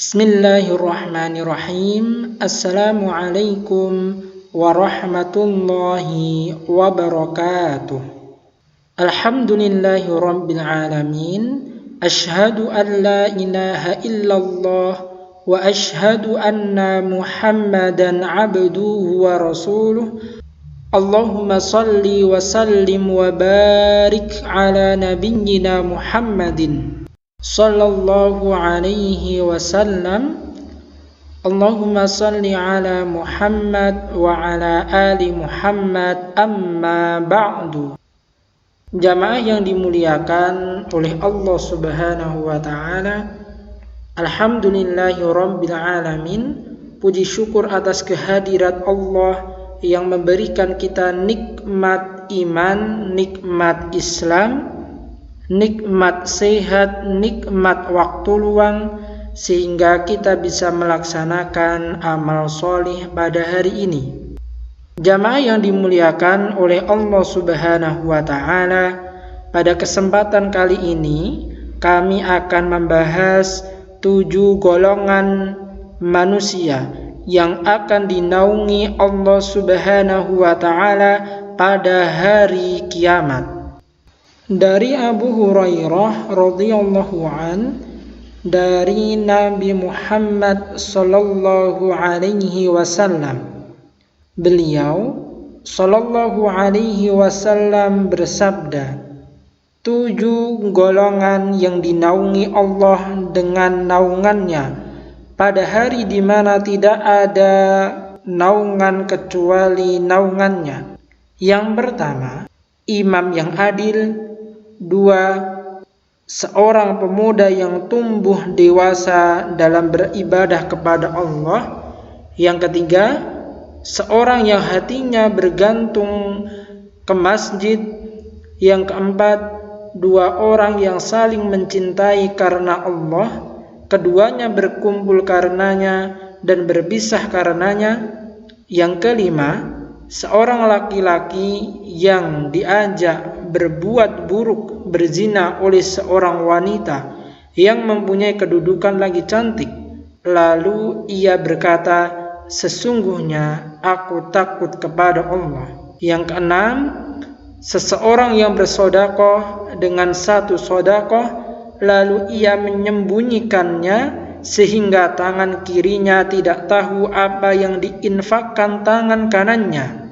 Bismillahirrahmanirrahim. Assalamualaikum warahmatullahi wabarakatuh. Alhamdulillahi rabbil alamin. Ashhadu an la ilaha illallah wa ashhadu anna Muhammadan abduhu wa rasuluh. Allahumma salli wa sallim wa barik ala nabiyyina Muhammadin sallallahu alaihi wasallam. Allahumma salli ala Muhammad wa ala ali Muhammad, amma ba'du. Jamaah yang dimuliakan oleh Allah Subhanahu wa taala, alhamdulillahi rabbil alamin. Puji syukur atas kehadirat Allah yang memberikan kita nikmat iman, nikmat Islam, nikmat sehat, nikmat waktu luang, sehingga kita bisa melaksanakan amal solih pada hari ini. Jamaah yang dimuliakan oleh Allah Subhanahu wa ta'ala, pada kesempatan kali ini kami akan membahas 7 golongan manusia yang akan dinaungi Allah Subhanahu wa ta'ala pada hari kiamat. Dari Abu Hurairah radhiyallahu an, dari Nabi Muhammad sallallahu alaihi wasallam, beliau sallallahu alaihi wasallam bersabda, 7 golongan yang dinaungi Allah dengan naungannya pada hari di mana tidak ada naungan kecuali naungannya. Yang pertama, imam yang adil. 2. Seorang pemuda yang tumbuh dewasa dalam beribadah kepada Allah. Yang ketiga, seorang yang hatinya bergantung ke masjid. Yang keempat, 2 orang yang saling mencintai karena Allah, keduanya berkumpul karenanya dan berpisah karenanya. Yang kelima, seorang laki-laki yang diajak berbuat buruk, berzina oleh seorang wanita yang mempunyai kedudukan lagi cantik, lalu ia berkata, sesungguhnya aku takut kepada Allah. Yang keenam, seseorang yang bersedekah dengan satu sedekah, lalu ia menyembunyikannya sehingga tangan kirinya tidak tahu apa yang diinfakkan tangan kanannya.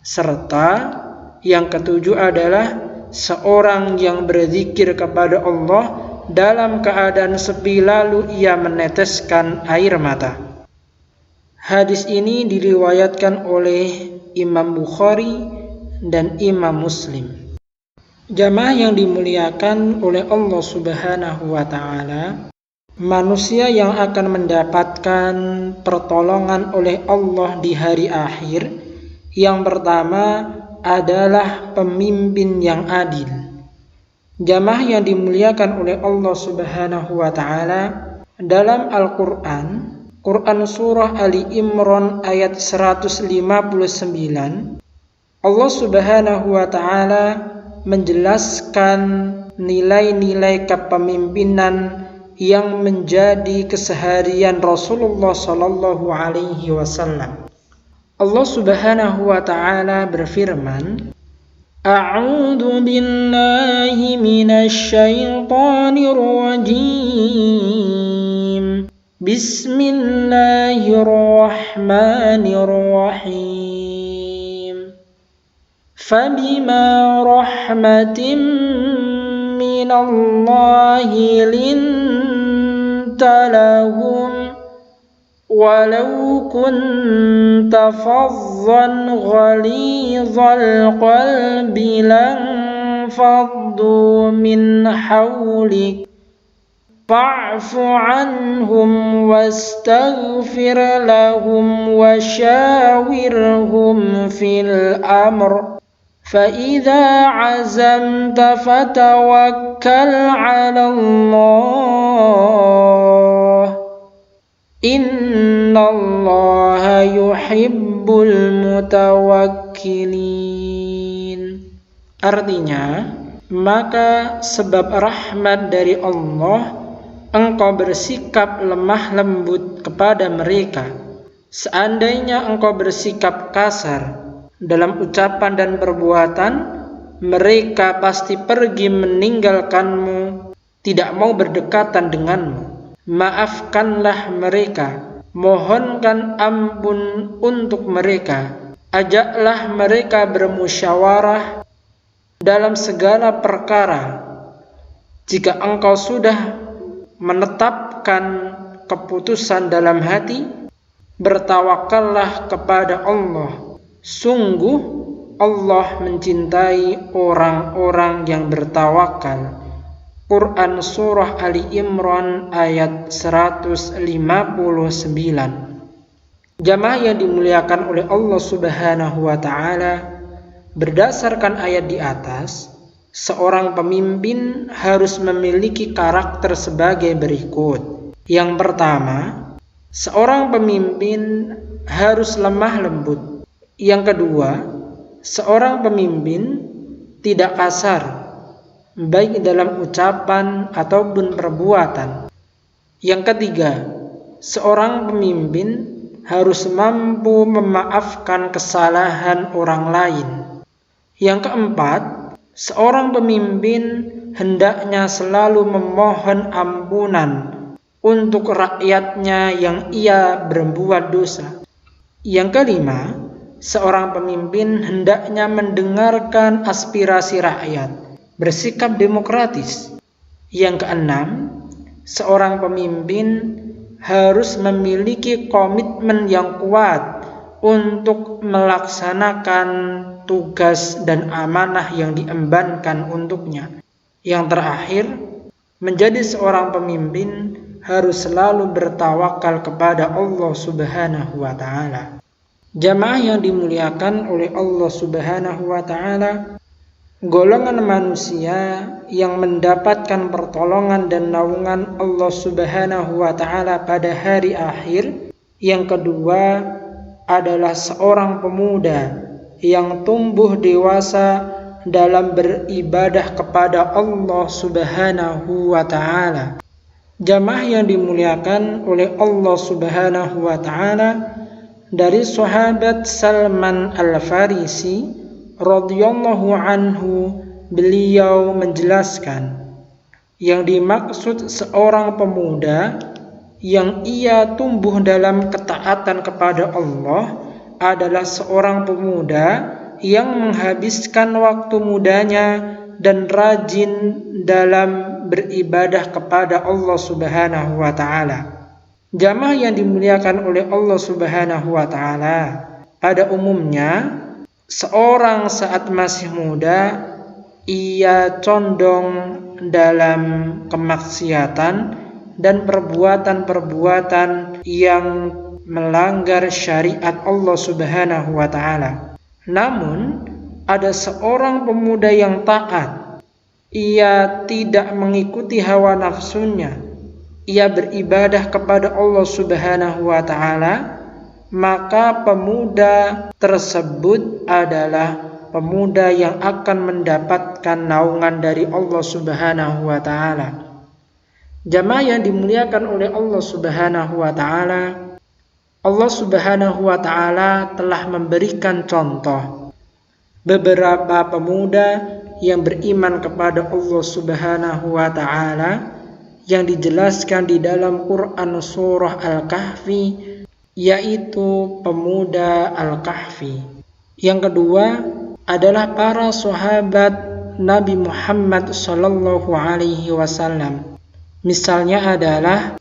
Serta yang ketujuh adalah seorang yang berzikir kepada Allah dalam keadaan sepi lalu ia meneteskan air mata. Hadis ini diriwayatkan oleh Imam Bukhari dan Imam Muslim. Jamaah yang dimuliakan oleh Allah Subhanahu wa ta'ala, manusia yang akan mendapatkan pertolongan oleh Allah di hari akhir, yang pertama adalah pemimpin yang adil. Jamaah yang dimuliakan oleh Allah Subhanahu wa ta'ala, dalam Al-Quran, Quran Surah Ali Imran ayat 159, Allah Subhanahu wa ta'ala menjelaskan nilai-nilai kepemimpinan yang menjadi keseharian Rasulullah sallallahu alaihi wasallam. Allah Subhanahu wa ta'ala berfirman, A'udzu billahi minasy syaithanir rajim. Bismillahirrahmanirrahim. Fabima rahmatin minallahi linta lahum walau kunta faddan ghalidhal qalbi lanfaddu min hawlik fa'fu anhum wastaghfir lahum washawirhum fil amr فإذا عزمت فتوكل على الله Innallaha yuhibbul mutawakkilin. Artinya, maka sebab rahmat dari Allah engkau bersikap lemah lembut kepada mereka, seandainya engkau bersikap kasar dalam ucapan dan perbuatan, mereka pasti pergi meninggalkanmu, tidak mau berdekatan denganmu. Maafkanlah mereka, mohonkan ampun untuk mereka, ajaklah mereka bermusyawarah dalam segala perkara. Jika engkau sudah menetapkan keputusan dalam hati, bertawakallah kepada Allah. Sungguh Allah mencintai orang-orang yang bertawakal. Quran Surah Ali Imran ayat 159. Jamaah yang dimuliakan oleh Allah Subhanahu wa ta'ala, berdasarkan ayat di atas, seorang pemimpin harus memiliki karakter sebagai berikut. Yang pertama, seorang pemimpin harus lemah lembut. Yang kedua, seorang pemimpin tidak kasar, baik dalam ucapan ataupun perbuatan. Yang ketiga, seorang pemimpin harus mampu memaafkan kesalahan orang lain. Yang keempat, seorang pemimpin hendaknya selalu memohon ampunan untuk rakyatnya yang ia berbuat dosa. Yang kelima, seorang pemimpin hendaknya mendengarkan aspirasi rakyat, bersikap demokratis. Yang keenam, seorang pemimpin harus memiliki komitmen yang kuat untuk melaksanakan tugas dan amanah yang diembankan untuknya. Yang terakhir, menjadi seorang pemimpin harus selalu bertawakal kepada Allah Subhanahu wa ta'ala. Jamaah yang dimuliakan oleh Allah Subhanahu wa ta'ala, golongan manusia yang mendapatkan pertolongan dan naungan Allah Subhanahu wa ta'ala pada hari akhir. Yang kedua adalah seorang pemuda yang tumbuh dewasa dalam beribadah kepada Allah Subhanahu wa ta'ala. Jamaah yang dimuliakan oleh Allah Subhanahu wa ta'ala, dari sahabat Salman Al-Farisi radhiyallahu anhu, beliau menjelaskan, yang dimaksud seorang pemuda yang ia tumbuh dalam ketaatan kepada Allah adalah seorang pemuda yang menghabiskan waktu mudanya dan rajin dalam beribadah kepada Allah Subhanahu wa ta'ala. Jamaah yang dimuliakan oleh Allah Subhanahu wa ta'ala, pada umumnya seorang saat masih muda ia condong dalam kemaksiatan dan perbuatan-perbuatan yang melanggar syariat Allah Subhanahu wa ta'ala. Namun ada seorang pemuda yang taat, ia tidak mengikuti hawa nafsunya, ia beribadah kepada Allah Subhanahu wa ta'ala, maka pemuda tersebut adalah pemuda yang akan mendapatkan naungan dari Allah Subhanahu wa ta'ala. Jamaah yang dimuliakan oleh Allah Subhanahu wa ta'ala, Allah Subhanahu wa ta'ala telah memberikan contoh beberapa pemuda yang beriman kepada Allah Subhanahu wa ta'ala yang dijelaskan di dalam Quran Surah Al-Kahfi, yaitu pemuda Al-Kahfi. Yang kedua adalah para sahabat Nabi Muhammad sallallahu alaihi wasallam. Misalnya adalah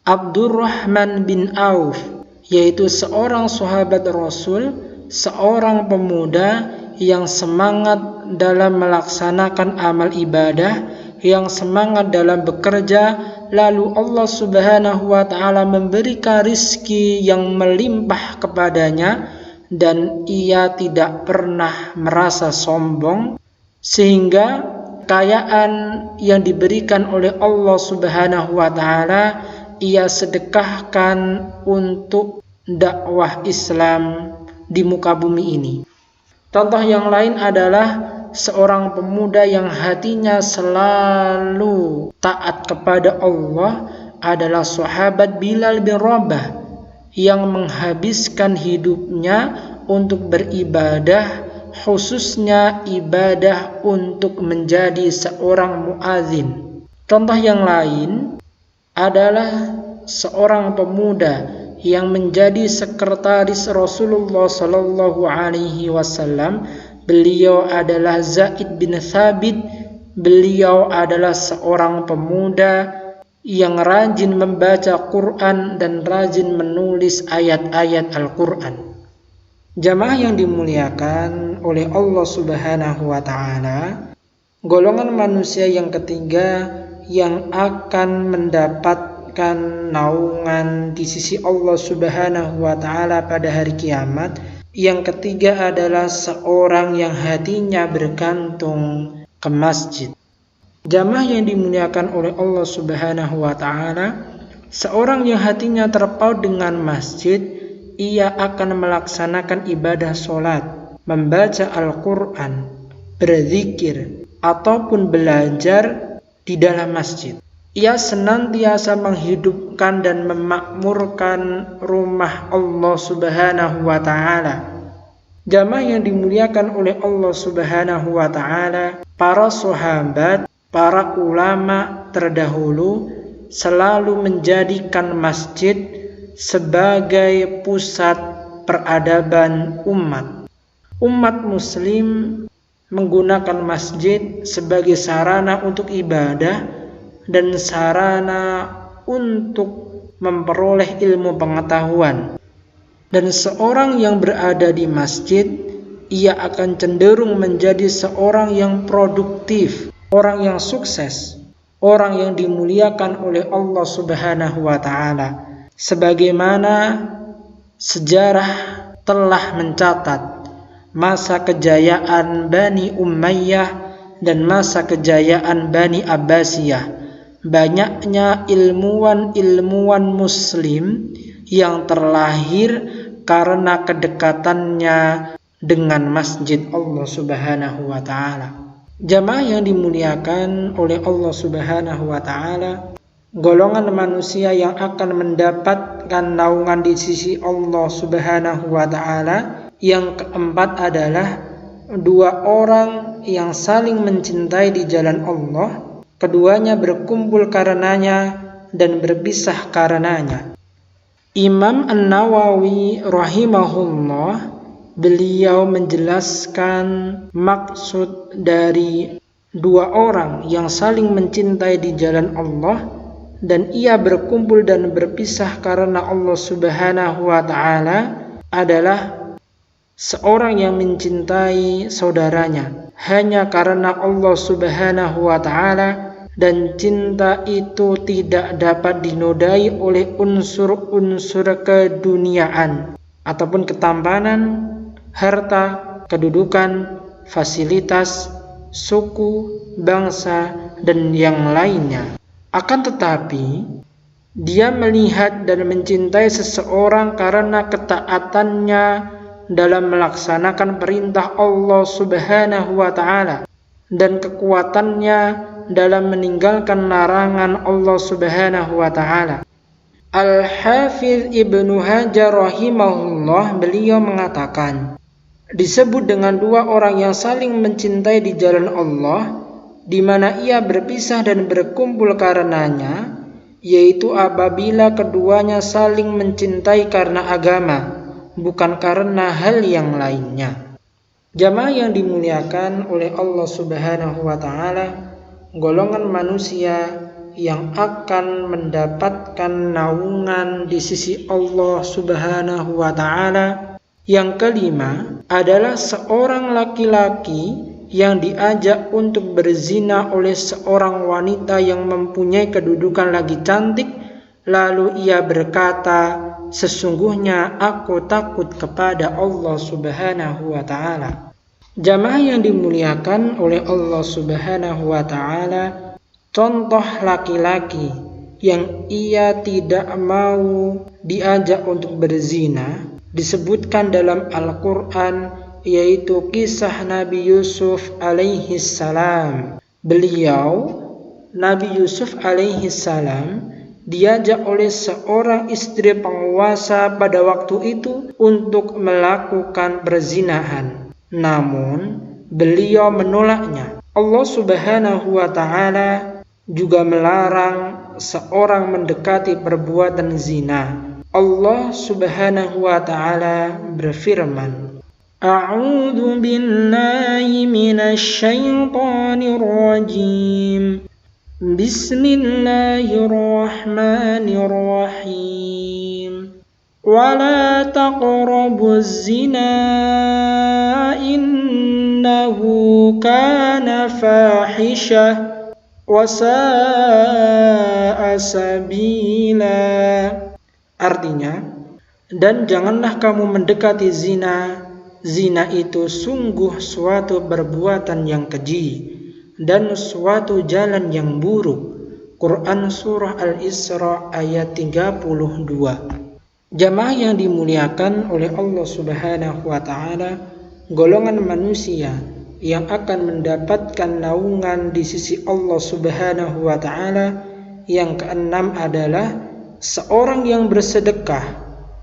Abdurrahman bin Auf, yaitu seorang sahabat Rasul, seorang pemuda yang semangat dalam melaksanakan amal ibadah, yang semangat dalam bekerja, lalu Allah Subhanahu wa ta'ala memberikan rizki yang melimpah kepadanya dan ia tidak pernah merasa sombong, sehingga kekayaan yang diberikan oleh Allah Subhanahu wa ta'ala ia sedekahkan untuk dakwah Islam di muka bumi ini. Contoh yang lain adalah seorang pemuda yang hatinya selalu taat kepada Allah adalah sahabat Bilal bin Rabah yang menghabiskan hidupnya untuk beribadah, khususnya ibadah untuk menjadi seorang muadzin. Contoh yang lain adalah seorang pemuda yang menjadi sekretaris Rasulullah Sallallahu Alaihi Wasallam. Beliau adalah Zaid bin Thabit. Beliau adalah seorang pemuda yang rajin membaca Quran dan rajin menulis ayat-ayat Al-Quran. Jamaah yang dimuliakan oleh Allah Subhanahu wa Ta'ala, golongan manusia yang ketiga yang akan mendapatkan naungan di sisi Allah Subhanahu wa Ta'ala pada hari kiamat, yang ketiga adalah seorang yang hatinya bergantung ke masjid. Jamaah yang dimuliakan oleh Allah Subhanahu wa Ta'ala, seorang yang hatinya terpaut dengan masjid, ia akan melaksanakan ibadah sholat, membaca Al-Quran, berzikir, ataupun belajar di dalam masjid. Ia senantiasa menghidupkan dan memakmurkan rumah Allah Subhanahu wa Ta'ala. Jamaah yang dimuliakan oleh Allah Subhanahu wa Ta'ala, para sahabat, para ulama terdahulu selalu menjadikan masjid sebagai pusat peradaban umat. Umat muslim menggunakan masjid sebagai sarana untuk ibadah dan sarana untuk memperoleh ilmu pengetahuan. Dan seorang yang berada di masjid, ia akan cenderung menjadi seorang yang produktif, orang yang sukses, orang yang dimuliakan oleh Allah Subhanahu wa Ta'ala. Sebagaimana sejarah telah mencatat masa kejayaan Bani Umayyah dan masa kejayaan Bani Abbasiyah, banyaknya ilmuwan muslim yang terlahir karena kedekatannya dengan masjid Allah Subhanahu wa Ta'ala. Jamaah yang dimuliakan oleh Allah Subhanahu wa Ta'ala, golongan manusia yang akan mendapatkan naungan di sisi Allah Subhanahu wa Ta'ala, yang keempat adalah dua orang yang saling mencintai di jalan Allah, keduanya berkumpul karenanya dan berpisah karenanya. Imam An-Nawawi rahimahullah, beliau menjelaskan maksud dari dua orang yang saling mencintai di jalan Allah dan ia berkumpul dan berpisah karena Allah Subhanahu wa Ta'ala adalah seorang yang mencintai saudaranya hanya karena Allah Subhanahu wa Ta'ala, dan cinta itu tidak dapat dinodai oleh unsur-unsur keduniaan ataupun ketampanan, harta, kedudukan, fasilitas, suku, bangsa, dan yang lainnya. Akan tetapi, dia melihat dan mencintai seseorang karena ketaatannya dalam melaksanakan perintah Allah Subhanahu wa Ta'ala dan kekuatannya dalam meninggalkan larangan Allah Subhanahu wa Ta'ala. Al-Hafidh Ibnu Hajar rahimahullah, beliau mengatakan, disebut dengan dua orang yang saling mencintai di jalan Allah, di mana ia berpisah dan berkumpul karenanya, yaitu apabila keduanya saling mencintai karena agama, bukan karena hal yang lainnya. Jamaah yang dimuliakan oleh Allah Subhanahu wa Ta'ala, golongan manusia yang akan mendapatkan naungan di sisi Allah Subhanahu wa Ta'ala, yang kelima adalah seorang laki-laki yang diajak untuk berzina oleh seorang wanita yang mempunyai kedudukan lagi cantik, lalu ia berkata, sesungguhnya aku takut kepada Allah Subhanahu wa Ta'ala. Jamaah yang dimuliakan oleh Allah Subhanahu wa Ta'ala, contoh laki-laki yang ia tidak mau diajak untuk berzina disebutkan dalam Al-Quran yaitu kisah Nabi Yusuf alaihi salam. Nabi Yusuf alaihi salam diajak oleh seorang istri penguasa pada waktu itu untuk melakukan perzinahan. Namun beliau menolaknya. Allah Subhanahu wa ta'ala juga melarang seorang mendekati perbuatan zina. Allah Subhanahu wa ta'ala berfirman, A'udzu billahi minasy syaithanir rajim. Bismillahirrahmanirrahim. Wala taqrabuz zina innahu kana fahisyah wa sa'a sabila. Artinya, dan janganlah kamu mendekati zina. Zina itu sungguh suatu perbuatan yang keji dan suatu jalan yang buruk. Quran Surah Al-Isra ayat 32. Jamaah yang dimuliakan oleh Allah Subhanahu wa ta'ala, golongan manusia yang akan mendapatkan naungan di sisi Allah Subhanahu wa ta'ala yang keenam adalah seorang yang bersedekah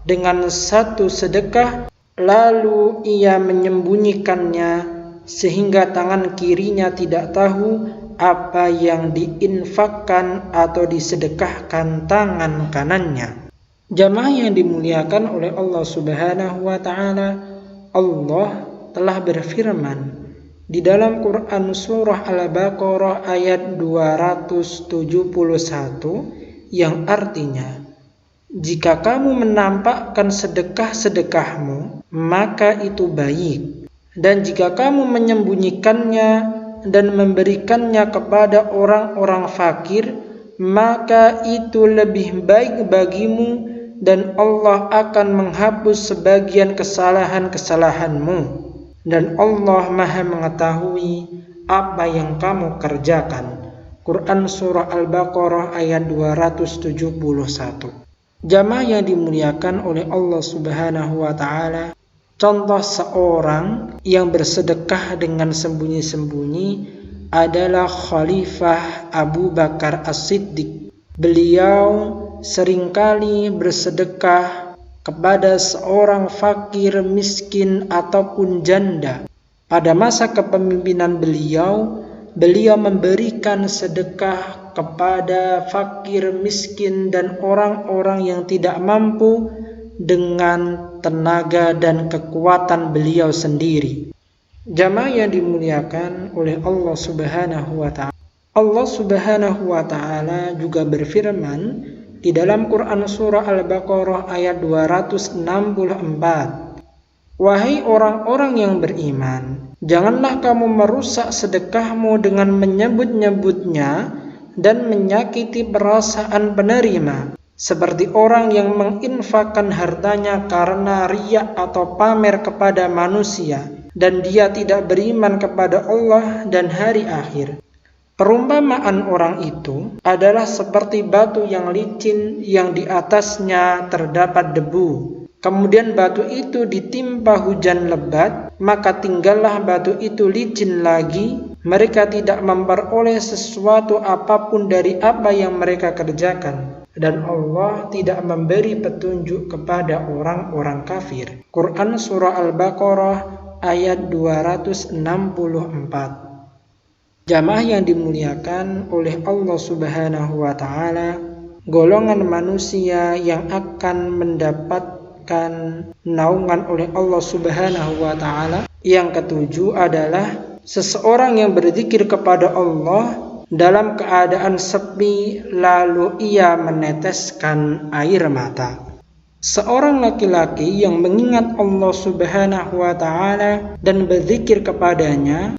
dengan satu sedekah lalu ia menyembunyikannya sehingga tangan kirinya tidak tahu apa yang diinfakkan atau disedekahkan tangan kanannya. Jamaah yang dimuliakan oleh Allah Subhanahu wa ta'ala, Allah telah berfirman di dalam Quran Surah Al-Baqarah ayat 271 yang artinya, jika kamu menampakkan sedekah-sedekahmu, maka itu baik. Dan jika kamu menyembunyikannya dan memberikannya kepada orang-orang fakir, maka itu lebih baik bagimu dan Allah akan menghapus sebagian kesalahan-kesalahanmu. Dan Allah Maha mengetahui apa yang kamu kerjakan. Quran Surah Al-Baqarah ayat 271. Jamaah yang dimuliakan oleh Allah Subhanahu wa ta'ala, contoh seorang yang bersedekah dengan sembunyi-sembunyi adalah Khalifah Abu Bakar As-Siddiq. Beliau seringkali bersedekah kepada seorang fakir, miskin ataupun janda. Pada masa kepemimpinan beliau memberikan sedekah kepada fakir, miskin dan orang-orang yang tidak mampu dengan tenaga dan kekuatan beliau sendiri. Jamaah yang dimuliakan oleh Allah Subhanahu wa ta'ala, Allah Subhanahu wa ta'ala juga berfirman di dalam Quran Surah Al-Baqarah ayat 264, Wahai orang-orang yang beriman, janganlah kamu merusak sedekahmu dengan menyebut-nyebutnya dan menyakiti perasaan penerima, seperti orang yang menginfakkan hartanya karena riya atau pamer kepada manusia, dan dia tidak beriman kepada Allah dan hari akhir. Perumpamaan orang itu adalah seperti batu yang licin yang di atasnya terdapat debu. Kemudian batu itu ditimpa hujan lebat, maka tinggallah batu itu licin lagi. Mereka tidak memperoleh sesuatu apapun dari apa yang mereka kerjakan. Dan Allah tidak memberi petunjuk kepada orang-orang kafir. Quran Surah Al-Baqarah ayat 264. Jamaah yang dimuliakan oleh Allah Subhanahu wa ta'ala, golongan manusia yang akan mendapatkan naungan oleh Allah Subhanahu wa ta'ala yang ketujuh adalah seseorang yang berzikir kepada Allah dalam keadaan sepi lalu ia meneteskan air mata. Seorang laki-laki yang mengingat Allah Subhanahu wa ta'ala dan berzikir kepadanya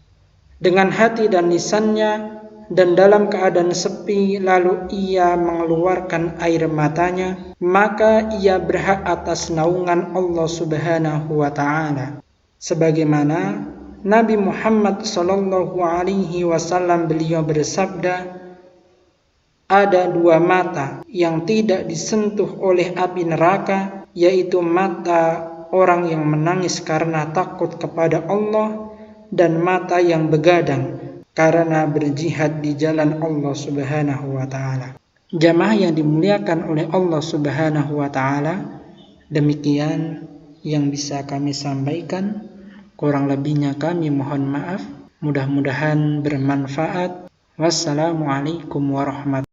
dengan hati dan lisannya dan dalam keadaan sepi lalu ia mengeluarkan air matanya, maka ia berhak atas naungan Allah Subhanahu wa ta'ala. Sebagaimana Nabi Muhammad sallallahu alaihi wasallam beliau bersabda, ada dua mata yang tidak disentuh oleh api neraka, yaitu mata orang yang menangis karena takut kepada Allah dan mata yang begadang karena berjihad di jalan Allah Subhanahu wa taala. Jamaah yang dimuliakan oleh Allah Subhanahu wa taala, demikian yang bisa kami sampaikan. Kurang lebihnya kami mohon maaf. Mudah-mudahan bermanfaat. Wassalamualaikum warahmatullahi wabarakatuh.